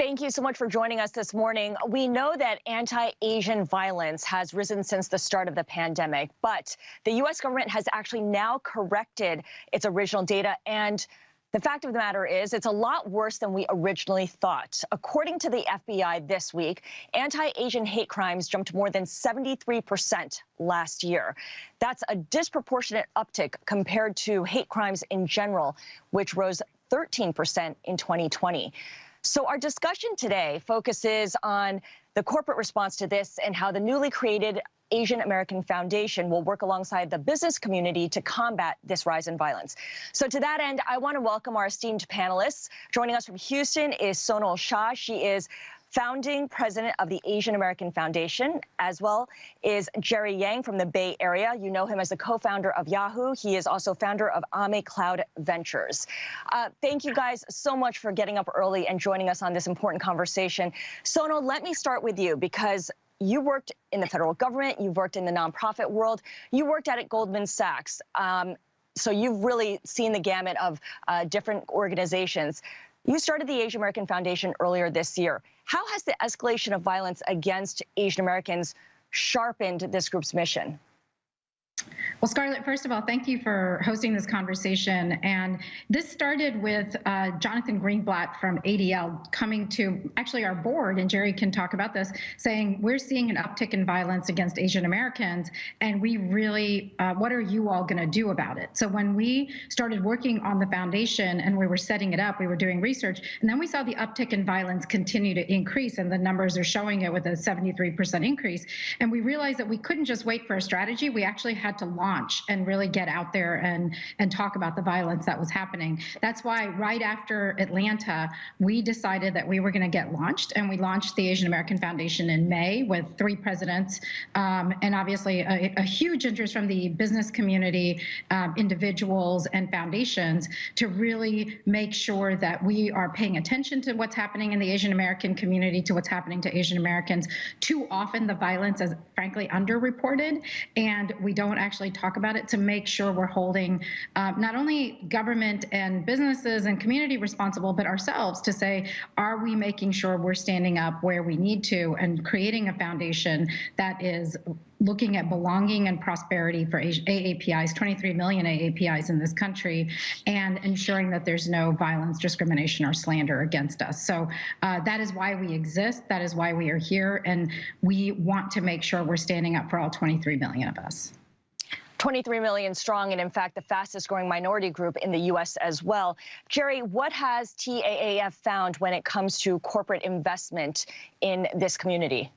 Thank you so much for joining us this morning. We know that anti-Asian violence has risen since the start of the pandemic, but the U.S. government has actually now corrected its original data, and the fact of the matter is it's a lot worse than we originally thought. According to the FBI this week, anti-Asian hate crimes jumped more than 73% last year. That's a disproportionate uptick compared to hate crimes in general, which rose 13% in 2020. So our discussion today focuses on the corporate response to this and how the newly created Asian American Foundation will work alongside the business community to combat this rise in violence. So to that end, I want to welcome our esteemed panelists. Joining us from Houston is Sonal Shah. She is founding president of the Asian American Foundation, as well is Jerry Yang from the Bay Area. You know him as the co-founder of Yahoo. He is also founder of Ame Cloud Ventures. Thank you guys so much for getting up early and joining us on this important conversation. Sonal, let me start with you because you worked in the federal government, you've worked in the nonprofit world, you worked at Goldman Sachs. So you've really seen the gamut of different organizations. You started the Asian American Foundation earlier this year. How has the escalation of violence against Asian Americans sharpened this group's mission? Well, Scarlet, first of all, thank you for hosting this conversation. And this started with Jonathan Greenblatt from ADL coming to actually our board, and Jerry can talk about this, saying we're seeing an uptick in violence against Asian Americans, and we really, what are you all going to do about it? So when we started working on the foundation and we were setting it up, we were doing research, and then we saw the uptick in violence continue to increase, and the numbers are showing it with a 73% increase. And we realized that we couldn't just wait for a strategy. We actually had to launch and really get out there and talk about the violence that was happening. That's why right after Atlanta, we decided that we were going to get launched, and we launched the Asian American Foundation in May with 3 presidents, and obviously a huge interest from the business community, individuals and foundations to really make sure that we are paying attention to what's happening in the Asian American community, to what's happening to Asian Americans. Too often the violence is frankly underreported, and we don't actually talk about it, to make sure we're holding not only government and businesses and community responsible, but ourselves to say, are we making sure we're standing up where we need to and creating a foundation that is looking at belonging and prosperity for AAPIs, 23 million AAPIs in this country, and ensuring that there's no violence, discrimination, or slander against us. So that is why we exist. That is why we are here. And we want to make sure we're standing up for all 23 million of us. 23 million strong, and in fact, the fastest growing minority group in the U.S. as well. Jerry, what has TAAF found when it comes to corporate investment in this community?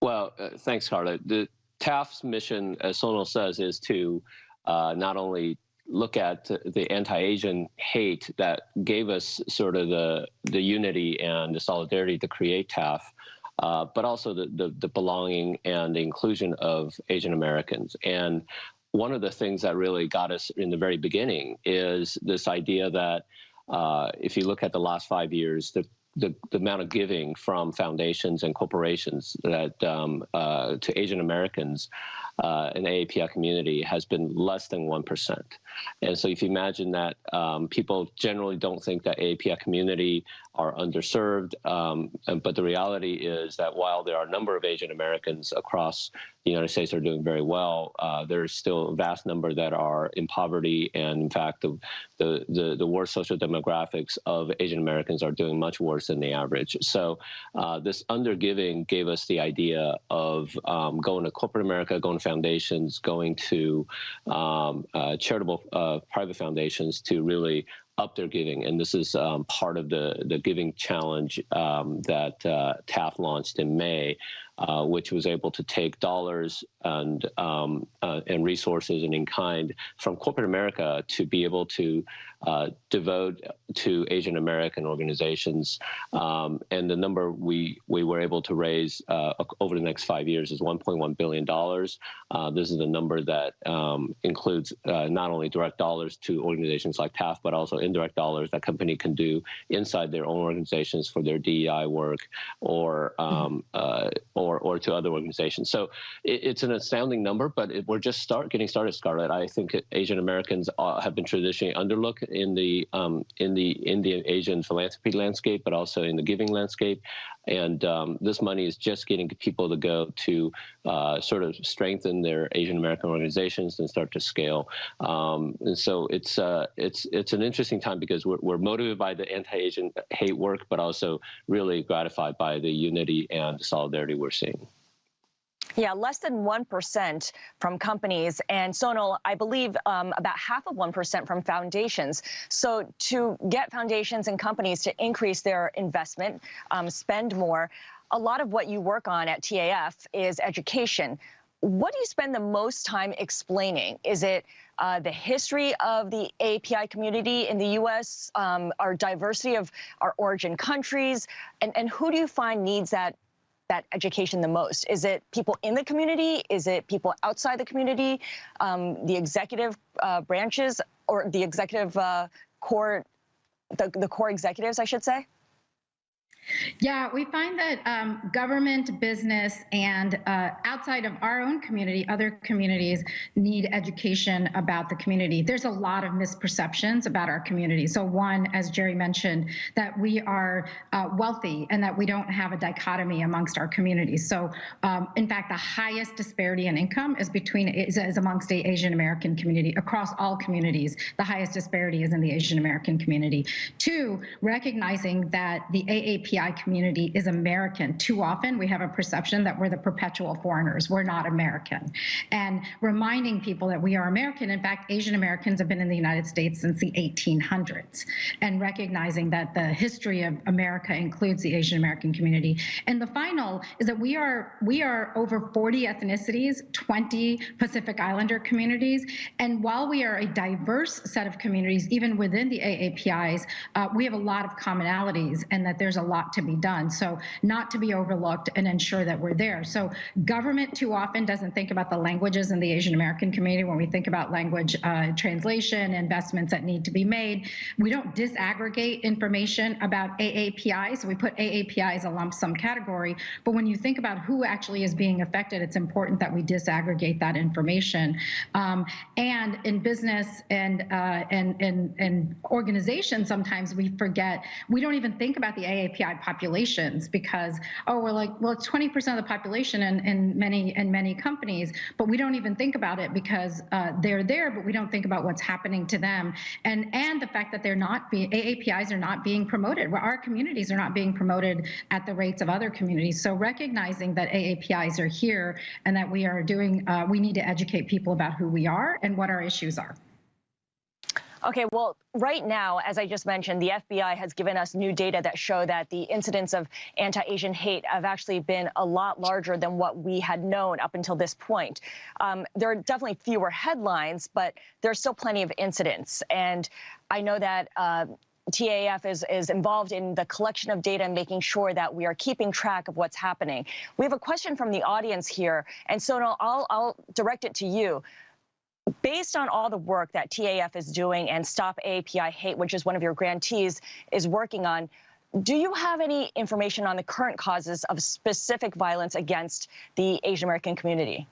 Well, thanks, Scarlett. The TAAF's mission, as Sonal says, is to not only look at the anti-Asian hate that gave us sort of the unity and the solidarity to create TAAF, but also the belonging and the inclusion of Asian Americans. And one of the things that really got us in the very beginning is this idea that if you look at the last 5 years, the amount of giving from foundations and corporations that to Asian Americans in the AAPI community has been less than 1%. And so if you imagine that people generally don't think that AAPI community are underserved, but the reality is that while there are a number of Asian Americans across the United States are doing very well, there's still a vast number that are in poverty, and in fact, the worst social demographics of Asian Americans are doing much worse than the average. So this undergiving gave us the idea of going to corporate America, going to foundations, going to charitable private foundations to really up their giving. And this is part of the giving challenge that TAAF launched in May, which was able to take dollars and resources and in kind from corporate America to be able to devote to Asian American organizations. And the number we were able to raise over the next 5 years is $1.1 billion. This is a number that includes not only direct dollars to organizations like TAAF, but also indirect dollars that company can do inside their own organizations for their DEI work, or or to other organizations. So it's an astounding number, but we're just getting started, Scarlett. I think Asian Americans have been traditionally underlooked in the Indian Asian philanthropy landscape, but also in the giving landscape. And this money is just getting people to go to sort of strengthen their Asian American organizations and start to scale. And so it's an interesting time because we're motivated by the anti-Asian hate work, but also really gratified by the unity and solidarity we're seeing. Yeah, less than 1% from companies, and Sonal, I believe about half of 1% from foundations. So to get foundations and companies to increase their investment, spend more, a lot of what you work on at TAF is education. What do you spend the most time explaining? Is it the history of the API community in the U.S., our diversity of our origin countries, and who do you find needs that education the most? Is it people in the community? Is it people outside the community? The executive branches or the executive core, the core executives, I should say? Yeah, we find that government, business, and outside of our own community, other communities need education about the community. There's a lot of misperceptions about our community. So one, as Jerry mentioned, that we are wealthy and that we don't have a dichotomy amongst our communities. So in fact, the highest disparity in income is amongst the Asian American community. Across all communities, the highest disparity is in the Asian American community. Two, recognizing that the AAPI community is American. Too often we have a perception that we're the perpetual foreigners. We're not American. And reminding people that we are American. In fact, Asian Americans have been in the United States since the 1800s, and recognizing that the history of America includes the Asian American community. And the final is that we are over 40 ethnicities, 20 Pacific Islander communities. And while we are a diverse set of communities, even within the AAPIs, we have a lot of commonalities, and that there's a lot to be done. So not to be overlooked and ensure that we're there. So government too often doesn't think about the languages in the Asian American community. When we think about language translation, investments that need to be made, we don't disaggregate information about AAPIs. We put AAPI as a lump sum category. But when you think about who actually is being affected, it's important that we disaggregate that information. And in business and organizations, sometimes we forget, we don't even think about the AAPI populations because, we're like, well, it's 20% of the population in many companies, but we don't even think about it because they're there, but we don't think about what's happening to them, and the fact that AAPIs are not being promoted. Where our communities are not being promoted at the rates of other communities. So recognizing that AAPIs are here and that we need to educate people about who we are and what our issues are. Okay, well, right now, as I just mentioned, the FBI has given us new data that show that the incidents of anti-Asian hate have actually been a lot larger than what we had known up until this point. There are definitely fewer headlines, but there's still plenty of incidents. And I know that TAF is involved in the collection of data and making sure that we are keeping track of what's happening. We have a question from the audience here, and Sonal, I'll direct it to you. Based on all the work that TAF is doing and Stop AAPI Hate, which is one of your grantees, is working on, do you have any information on the current causes of specific violence against the Asian American community?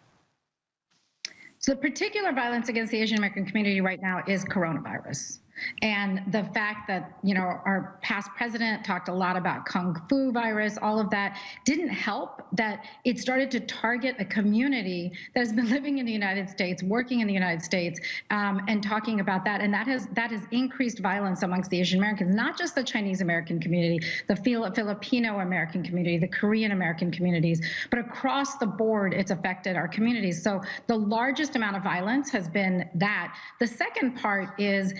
So the particular violence against the Asian American community right now is coronavirus. And the fact that, our past president talked a lot about Kung Fu virus, all of that didn't help that it started to target a community that has been living in the United States, working in the United States, and talking about that. And that has increased violence amongst the Asian Americans, not just the Chinese American community, the Filipino American community, the Korean American communities, but across the board, it's affected our communities. So the largest amount of violence has been that. The second part is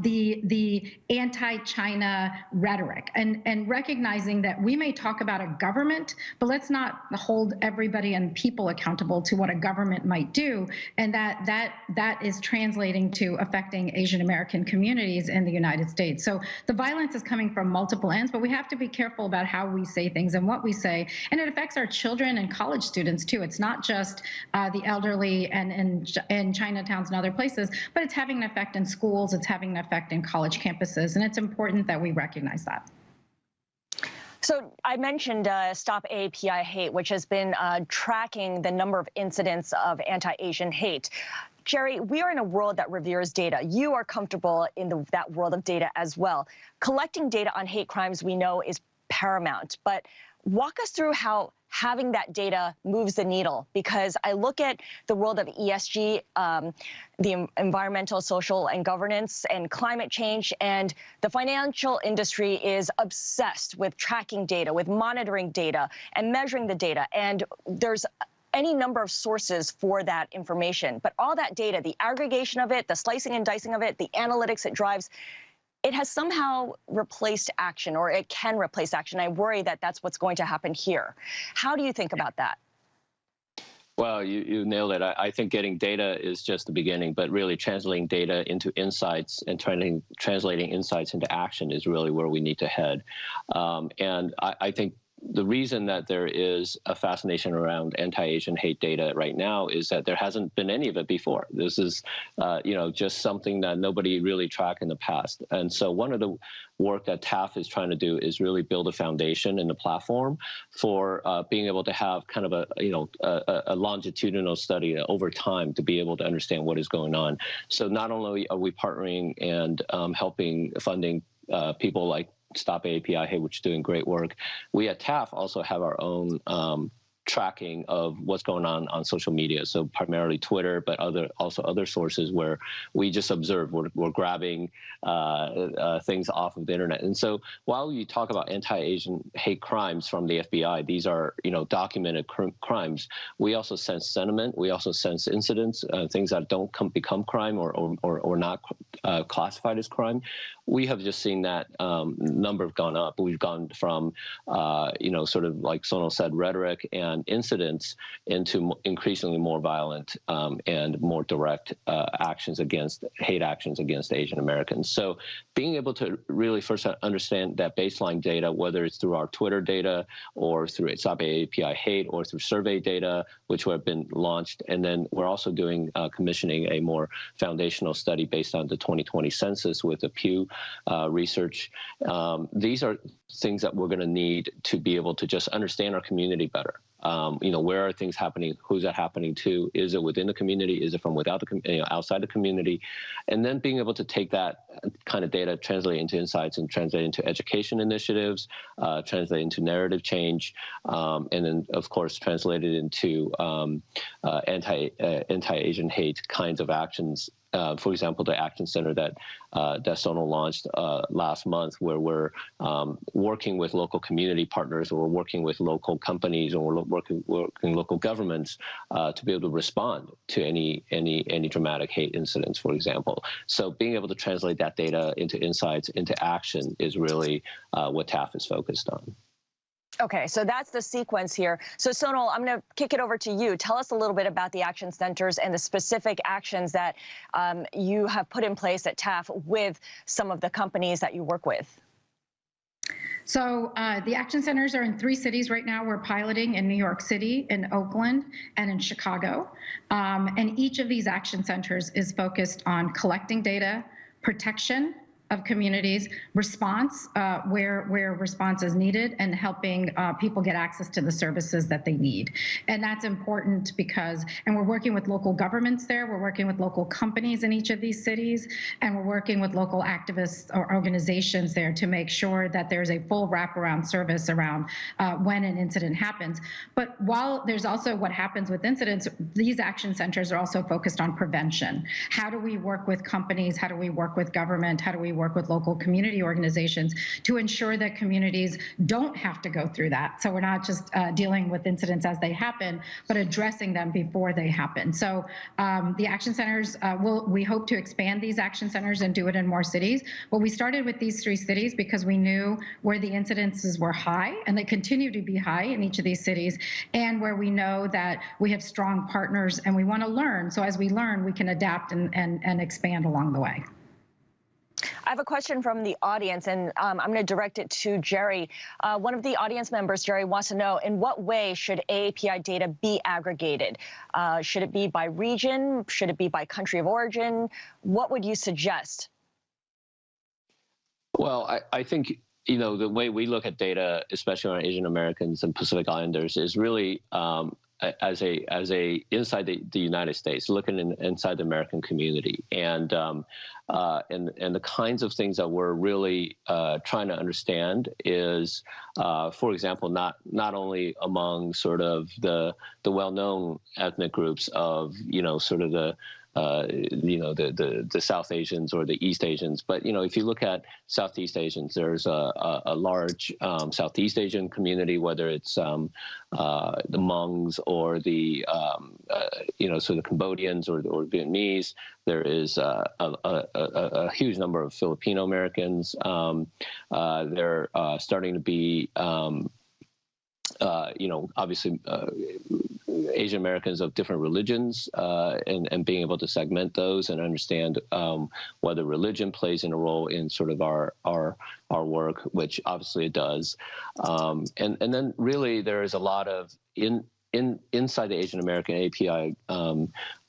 the anti-China rhetoric and recognizing that we may talk about a government, but let's not hold everybody and people accountable to what a government might do, and that is translating to affecting Asian American communities in the United States. So the violence is coming from multiple ends, but we have to be careful about how we say things and what we say, and it affects our children and college students too. It's not just the elderly and in Chinatowns and other places, but it's having an effect in schools, it's having an effect in college campuses, and it's important that we recognize that. So I mentioned Stop AAPI Hate, which has been tracking the number of incidents of anti-Asian hate. Jerry, we are in a world that reveres data. You are comfortable in that world of data as well. Collecting data on hate crimes we know is paramount, but walk us through how having that data moves the needle, because I look at the world of ESG, the environmental, social, and governance, and climate change, and the financial industry is obsessed with tracking data, with monitoring data, and measuring the data, and there's any number of sources for that information. But all that data, the aggregation of it, the slicing and dicing of it, the analytics it drives, it has somehow replaced action, or it can replace action. I worry that that's what's going to happen here. How do you think about that? Well, you nailed it. I think getting data is just the beginning, but really translating data into insights and translating insights into action is really where we need to head. And I think the reason that there is a fascination around anti-Asian hate data right now is that there hasn't been any of it before. This is, just something that nobody really tracked in the past. And so one of the work that TAF is trying to do is really build a foundation and a platform for being able to have kind of a longitudinal study over time to be able to understand what is going on. So not only are we partnering and helping funding people like Stop AAPI Hate, which is doing great work. We at TAF also have our own tracking of what's going on social media. So primarily Twitter, but also other sources where we just observe. We're grabbing things off of the internet. And so while you talk about anti-Asian hate crimes from the FBI, these are documented crimes. We also sense sentiment. We also sense incidents, things that don't become crime or not classified as crime. We have just seen that number have gone up. We've gone from sort of like Sonal said, rhetoric and incidents into increasingly more violent and more direct hate actions against Asian Americans. So being able to really first understand that baseline data, whether it's through our Twitter data or through Stop AAPI Hate or through survey data, which have been launched, and then we're also doing commissioning a more foundational study based on the 2020 census with the Pew research. These are things that we're going to need to be able to just understand our community better. Where are things happening? Who's that happening to? Is it within the community? Is it from outside the community? And then being able to take that kind of data, translate into insights, and translate into education initiatives, translate into narrative change, and then of course translate it into anti-Asian hate kinds of actions. For example, the Action Center that Sonal launched last month, where we're working with local community partners, or we're working with local companies, or we're working local governments to be able to respond to any dramatic hate incidents, for example. So being able to translate that data into insights, into action, is really what TAF is focused on. Okay, so that's the sequence here. So Sonal, I'm going to kick it over to you. Tell us a little bit about the action centers and the specific actions that you have put in place at TAF with some of the companies that you work with. So the action centers are in 3 cities right now. We're piloting in New York City, in Oakland, and in Chicago. And each of these action centers is focused on collecting data, protection of communities, response where response is needed, and helping people get access to the services that they need. And that's important because, and we're working with local governments there, we're working with local companies in each of these cities, and we're working with local activists or organizations there to make sure that there's a full wraparound service around when an incident happens. But while there's also what happens with incidents, these action centers are also focused on prevention. How do we work with companies? How do we work with government? How do we work with local community organizations to ensure that communities don't have to go through that? So we're not just dealing with incidents as they happen, but addressing them before they happen. So the action centers, we hope to expand these action centers and do it in more cities. But we started with these 3 cities because we knew where the incidences were high, and they continue to be high in each of these cities, and where we know that we have strong partners and we want to learn. So as we learn, we can adapt and expand along the way. I have a question from the audience, and I'm going to direct it to Jerry. One of the audience members, Jerry, wants to know, in what way should AAPI data be aggregated? Should it be by region? Should it be by country of origin? What would you suggest? Well, I think the way we look at data, especially on Asian Americans and Pacific Islanders, is really as a inside the United States, looking inside the American community, and the kinds of things that we're really trying to understand is, for example, not only among sort of the well-known ethnic groups of sort of the South Asians or the East Asians, but if you look at Southeast Asians, there's a large Southeast Asian community, whether it's the Hmongs or the so the Cambodians or Vietnamese. There is a huge number of Filipino Americans. They're starting to be obviously Asian Americans of different religions, and being able to segment those and understand whether religion plays in a role in sort of our work, which obviously it does. And then really there is a lot of inside the Asian American API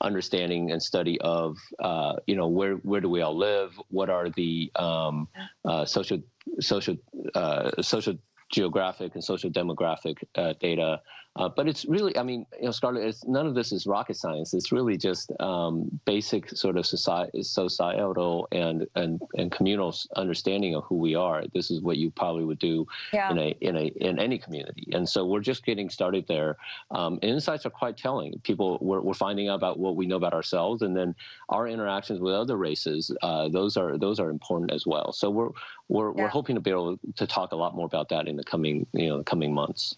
understanding and study of where do we all live, what are the social geographic and social demographic data, but it's really, Scarlet, none of this is rocket science. It's really just basic sort of societal and communal understanding of who we are. This is what you probably would do in any community, and so we're just getting started there. And insights are quite telling. We're finding out about what we know about ourselves, and then our interactions with other races. Those are important as well. So we're hoping to be able to talk a lot more about that in the coming months.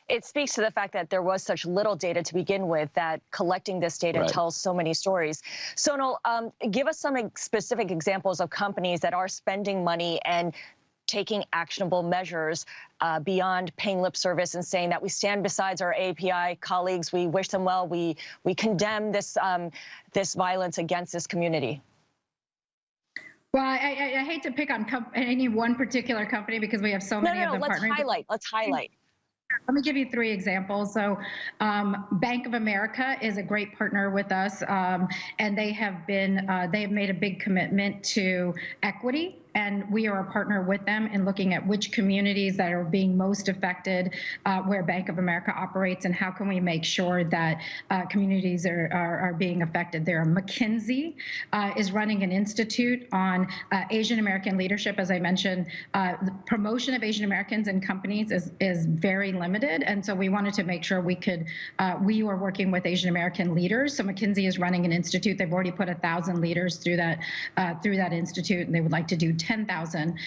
It speaks to the fact that there was such little data to begin with, that collecting this data tells so many stories. Sonal, give us some specific examples of companies that are spending money and taking actionable measures beyond paying lip service and saying that we stand beside our API colleagues, we wish them well, we condemn this violence against this community. Well, I hate to pick on any one particular company because we have so many of them partnering. Let's highlight. Let me give you 3 examples. So Bank of America is a great partner with us, and they have made a big commitment to equity. And we are a partner with them in looking at which communities that are being most affected where Bank of America operates, and how can we make sure that communities are being affected there. McKinsey is running an institute on Asian American leadership. As I mentioned, the promotion of Asian Americans in companies is very limited. And so we wanted to make sure we were working with Asian American leaders. So McKinsey is running an institute. They've already put 1,000 leaders through that institute, and they would like to do 10,000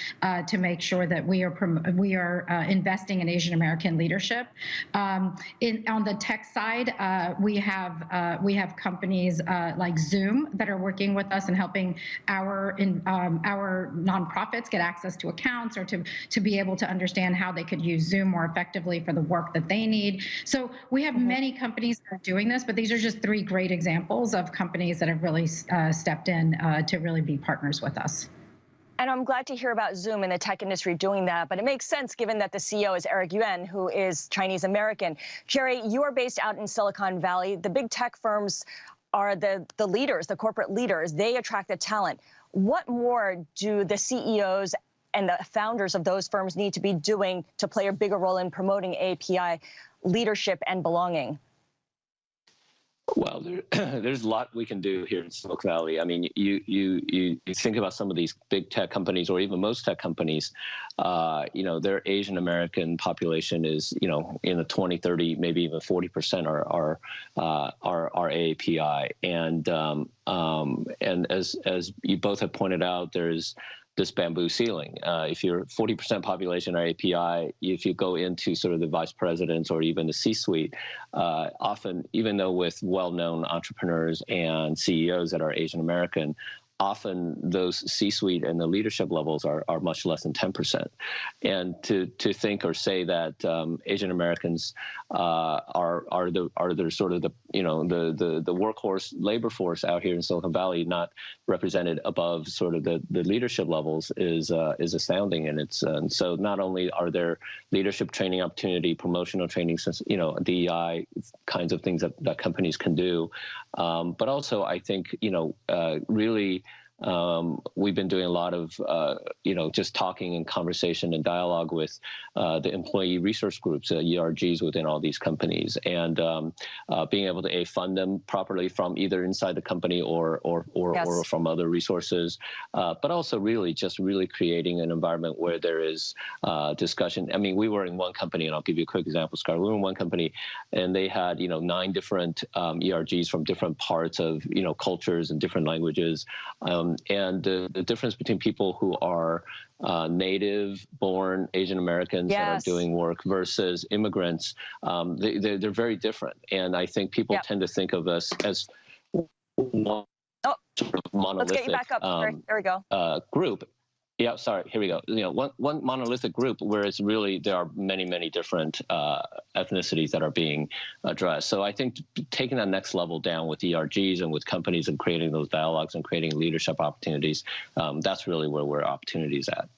to make sure that we are investing in Asian American leadership. On the tech side, we have companies like Zoom that are working with us and helping our nonprofits get access to accounts, or to be able to understand how they could use Zoom more effectively for the work that they need. So we have many companies that are doing this, but these are just 3 great examples of companies that have really stepped in to really be partners with us. And I'm glad to hear about Zoom and the tech industry doing that, but it makes sense given that the CEO is Eric Yuan, who is Chinese American. Jerry, you are based out in Silicon Valley. The big tech firms are the leaders, the corporate leaders. They attract the talent. What more do the CEOs and the founders of those firms need to be doing to play a bigger role in promoting API leadership and belonging? Well, there's a lot we can do here in Silicon Valley. I mean, you think about some of these big tech companies, or even most tech companies, their Asian American population is, in the 20, 30, maybe even 40% are API. And as you both have pointed out, there's this bamboo ceiling. If you're 40% population or API, if you go into sort of the vice presidents or even the C-suite, often, even though with well-known entrepreneurs and CEOs that are Asian American, often those C-suite and the leadership levels are much less than 10%. And to think or say that Asian Americans are the sort of the workhorse labor force out here in Silicon Valley, not represented above sort of the leadership levels, is astounding. And it's so not only are there leadership training opportunity, promotional training, DEI kinds of things that companies can do, but also I think really we've been doing a lot of, just talking and conversation and dialogue with the employee resource groups, ERGs within all these companies, and being able to fund them properly from either inside the company or from other resources, but also really creating an environment where there is discussion. I mean, we were in one company, and I'll give you a quick example, Scarlet. We were in one company, and they had 9 different ERGs from different parts of cultures and different languages, and the difference between people who are native-born Asian Americans that are doing work versus immigrants, they're very different. And I think people tend to think of us as one sort of monolithic let's get you back up. There we go. Group. Yeah, sorry, here we go. One monolithic group, whereas really there are many different ethnicities that are being addressed. So I think taking that next level down with ERGs and with companies and creating those dialogues and creating leadership opportunities, that's really where opportunities at.